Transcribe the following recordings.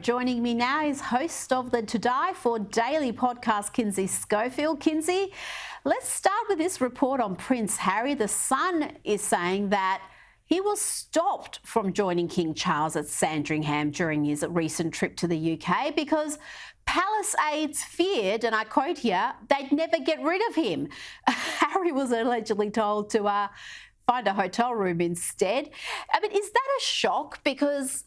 Joining me now is host of the To Die For Daily podcast, Kinsey Schofield. Kinsey, let's start with this report on Prince Harry. The Sun is saying that he was stopped from joining King Charles at Sandringham during his recent trip to the UK because palace aides feared, and I quote here, they'd never get rid of him. Harry was allegedly told to find a hotel room instead. I mean, is that a shock? Because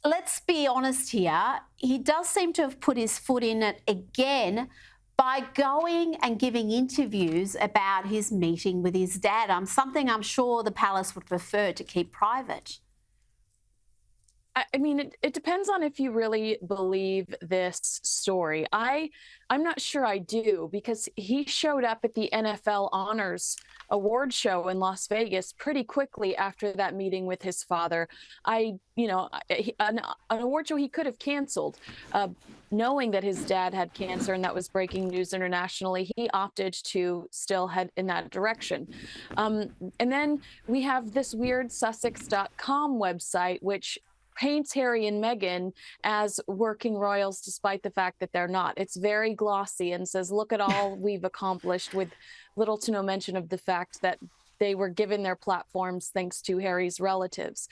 let's be honest here, he does seem to have put his foot in it again by going and giving interviews about his meeting with his dad. Something I'm sure the palace would prefer to keep private. I mean, it depends on if you really believe this story. I'm not sure I do, because he showed up at the NFL Honors Award show in Las Vegas pretty quickly after that meeting with his father. An award show he could have canceled, knowing that his dad had cancer and that was breaking news internationally. He opted to still head in that direction. And then we have this weird Sussex.com website, which paints Harry and Meghan as working royals, despite the fact that they're not. It's very glossy and says, look at all we've accomplished, with little to no mention of the fact that they were given their platforms thanks to Harry's relatives.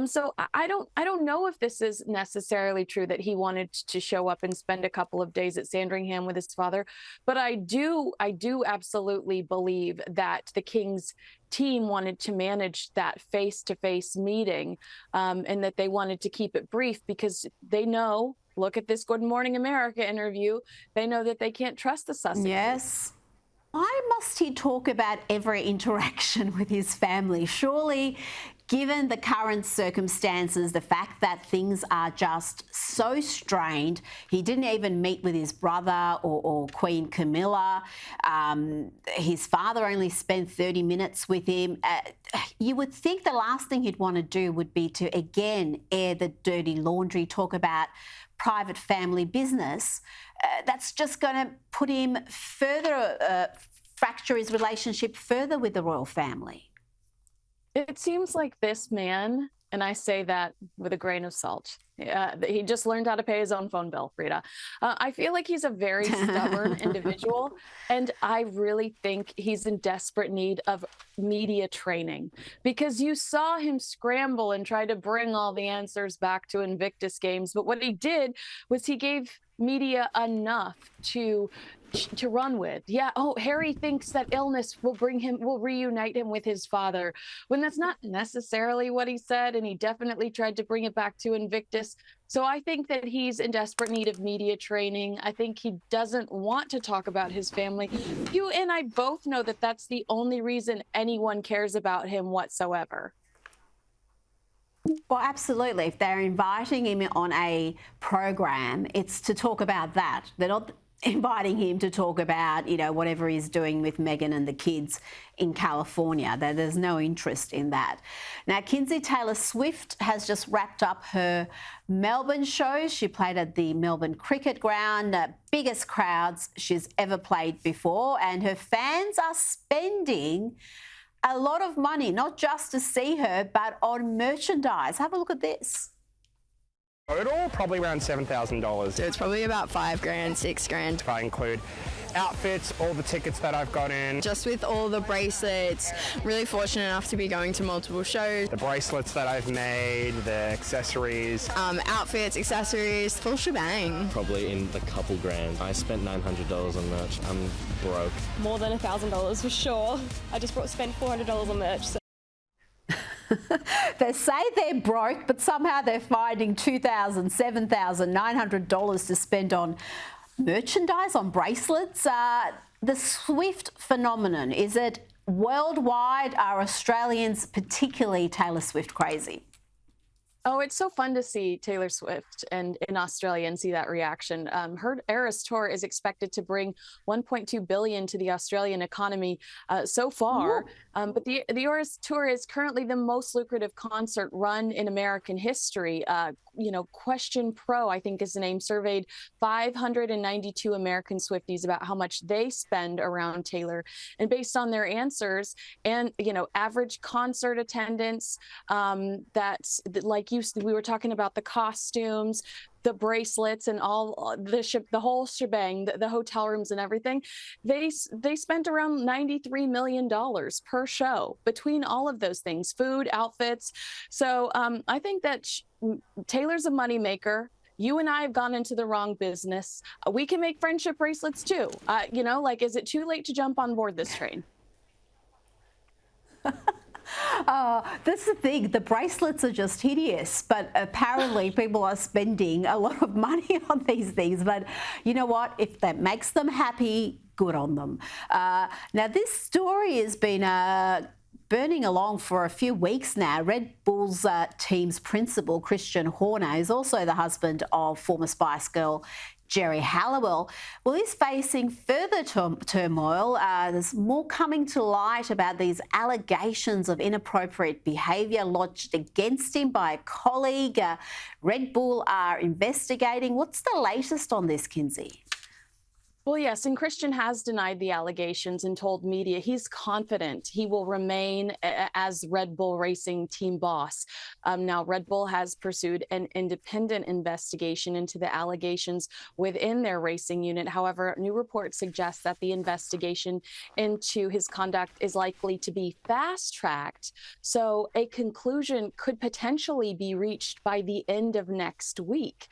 So I don't know if this is necessarily true that he wanted to show up and spend a couple of days at Sandringham with his father, but I do absolutely believe that the King's team wanted to manage that face-to-face meeting, and that they wanted to keep it brief because they know, look at this Good Morning America interview, they know that they can't trust the Sussexes. Yes. Why must he talk about every interaction with his family? Surely, given the current circumstances, the fact that things are just so strained, he didn't even meet with his brother or Queen Camilla. His father only spent 30 minutes with him. You would think the last thing he'd want to do would be to, again, air the dirty laundry, talk about private family business. That's just going to put him further, fracture his relationship further with the royal family. It seems like this man, and I say that with a grain of salt, he just learned how to pay his own phone bill, Rita. I feel like he's a very stubborn individual, and I really think he's in desperate need of media training, because you saw him scramble and try to bring all the answers back to Invictus Games. But what he did was he gave media enough to run with. Yeah, oh, Harry thinks that illness will reunite him with his father, when that's not necessarily what he said, and he definitely tried to bring it back to Invictus. So I think that he's in desperate need of media training. I think he doesn't want to talk about his family. You and I both know that that's the only reason anyone cares about him whatsoever. Well, absolutely. If they're inviting him on a program, it's to talk about that. They're not inviting him to talk about, whatever he's doing with Meghan and the kids in California. There's no interest in that. Now, Kinsey, Taylor Swift has just wrapped up her Melbourne shows. She played at the Melbourne Cricket Ground, biggest crowds she's ever played before, and her fans are spending a lot of money, not just to see her, but on merchandise. Have a look at this. Total, probably around $7,000. So it's probably about $5,000, $6,000. If I include outfits, all the tickets that I've gotten. Just with all the bracelets, really fortunate enough to be going to multiple shows. The bracelets that I've made, the accessories. Outfits, accessories, full shebang. Probably in the couple grand. I spent $900 on merch. I'm broke. More than $1,000 for sure. I just spent $400 on merch. So. They say they're broke, but somehow they're finding $2,000, $7,000, $900 to spend on merchandise, on bracelets. The Swift phenomenon, is it worldwide? Are Australians, particularly Taylor Swift, crazy? Oh, it's so fun to see Taylor Swift and in Australia and see that reaction. Her Eras tour is expected to bring $1.2 billion to the Australian economy so far. But the Eras tour is currently the most lucrative concert run in American history. Question Pro, I think is the name, surveyed 592 American Swifties about how much they spend around Taylor. And based on their answers and, average concert attendance, that's like we were talking about the costumes, the bracelets, and all the whole shebang, the hotel rooms and everything. They spent around $93 million per show between all of those things, food, outfits. So I think that Taylor's a moneymaker. You and I have gone into the wrong business. We can make friendship bracelets too. You know, like, is it too late to jump on board this train? That's the thing. The bracelets are just hideous, but apparently people are spending a lot of money on these things. But you know what? If that makes them happy, good on them. Now, this story has been burning along for a few weeks now. Red Bull's team's principal, Christian Horner, is also the husband of former Spice Girl Jerry Halliwell. Well, he's facing further turmoil. There's more coming to light about these allegations of inappropriate behaviour lodged against him by a colleague. Red Bull are investigating. What's the latest on this, Kinsey? Well, yes, and Christian has denied the allegations and told media he's confident he will remain as Red Bull Racing team boss. Now, Red Bull has pursued an independent investigation into the allegations within their racing unit. However, new reports suggest that the investigation into his conduct is likely to be fast-tracked, so a conclusion could potentially be reached by the end of next week.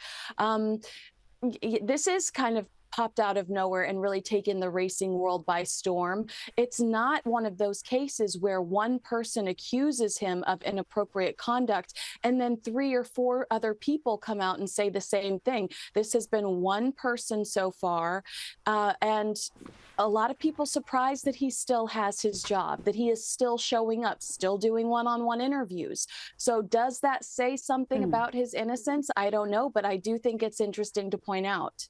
This is kind of popped out of nowhere and really taken the racing world by storm. It's not one of those cases where one person accuses him of inappropriate conduct and then 3 or 4 other people come out and say the same thing. This has been one person so far, and a lot of people surprised that he still has his job, that he is still showing up, still doing one-on-one interviews. So does that say something about his innocence? I don't know, but I do think it's interesting to point out.